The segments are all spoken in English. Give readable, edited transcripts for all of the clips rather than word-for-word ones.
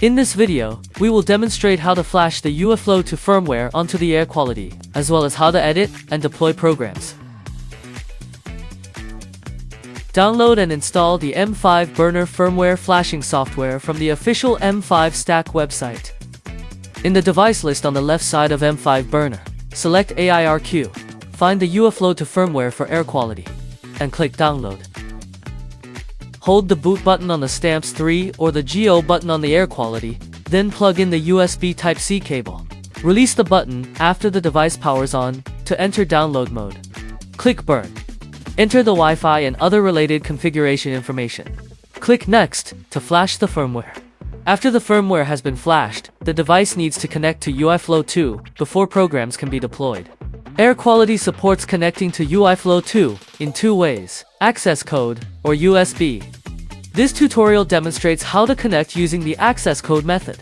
In this video, we will demonstrate how to flash the UIFlow to firmware onto the air quality, as well as how to edit and deploy programs. Download and install the M5 Burner firmware flashing software from the official M5 Stack website. In the device list on the left side of M5 Burner, select AIRQ, find the UIFlow to firmware for air quality, and click Download. Hold the boot button on the Stamps 3 or the GO button on the air quality, then plug in the USB Type-C cable. Release the button after the device powers on to enter download mode. Click Burn. Enter the Wi-Fi and other related configuration information. Click Next to flash the firmware. After the firmware has been flashed, the device needs to connect to UIFlow 2 before programs can be deployed. Air quality supports connecting to UIFlow 2 in two ways: access code or USB. This tutorial demonstrates how to connect using the access code method.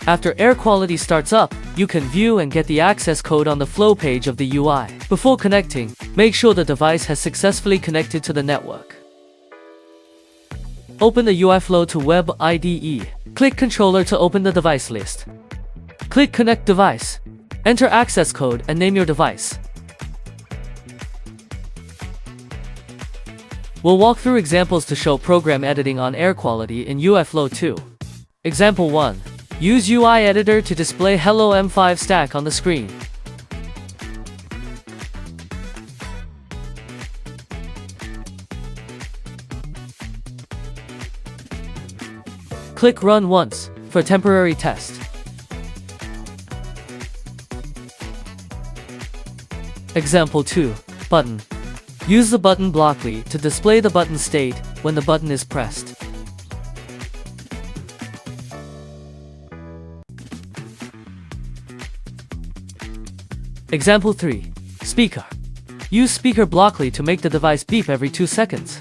After air quality starts up, you can view and get the access code on the flow page of the UI. Before connecting, make sure the device has successfully connected to the network. Open the UIFlow to Web IDE. Click Controller to open the device list. Click Connect Device. Enter access code and name your device. We'll walk through examples to show program editing on air quality in UIFlow 2. Example 1. Use UI Editor to display Hello M5 Stack on the screen. Click Run once for temporary test. Example 2. Button. Use the button blockly to display the button state when the button is pressed. Example 3. Speaker. Use speaker blockly to make the device beep every 2 seconds.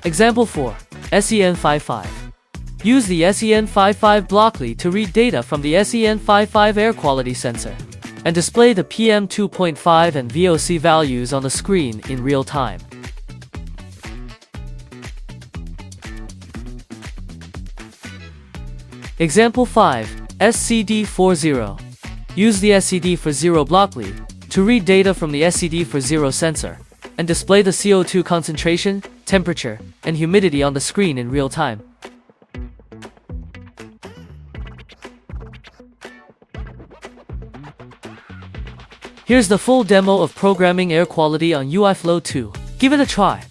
Example 4. SEN55. Use the SEN55 blockly to read data from the SEN55 air quality sensor and display the PM 2.5 and VOC values on the screen in real time. Example 5. SCD40. Use the SCD40 blockly to read data from the SCD40 sensor and display the CO2 concentration, temperature, and humidity on the screen in real time. Here's the full demo of programming air quality on UIFlow 2. Give it a try.